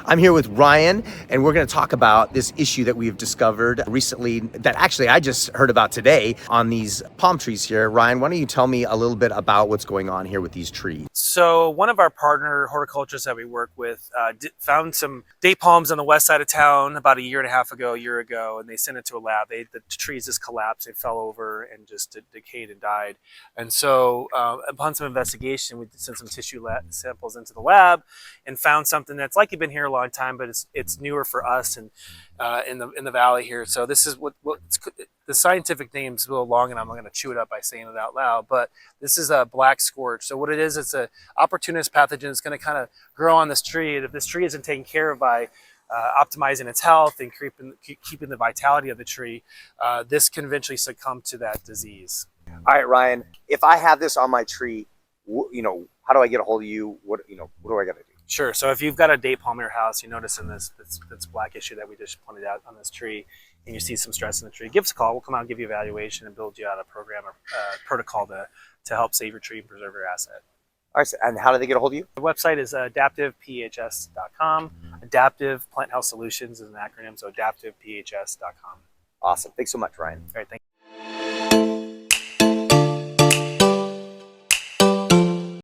I'm here with Ryan, and we're going to talk about this issue that we've discovered recently that actually I just heard about today on these palm trees here. Ryan, why don't you tell me a little bit about what's going on here with these trees? So one of our partner horticulturists that we work with found some date palms on the west side of town about a year ago, and they sent it to a lab. The trees just collapsed, they fell over and just decayed and died. And so upon some investigation, we sent some tissue samples into the lab and found something that's likely been here a long time, but it's newer for us and in the valley here. So this is the scientific name's a little long, and I'm going to chew it up by saying it out loud. But this is a Black Scorch. So what it is, it's a opportunist pathogen that's going to kind of grow on this tree. And if this tree isn't taken care of by optimizing its health and keeping the vitality of the tree, this can eventually succumb to that disease. All right, Ryan, if I have this on my tree, how do I get a hold of you? What do I got to do? Sure. So if you've got a date palm in your house, you notice in this black issue that we just pointed out on this tree, and you see some stress in the tree, give us a call. We'll come out and give you an evaluation and build you out a program or protocol to help save your tree and preserve your asset. All right, and how do they get a hold of you? The website is adaptivephs.com. Adaptive Plant Health Solutions is an acronym, so adaptivephs.com. Awesome. Thanks so much, Ryan. All right, thank you.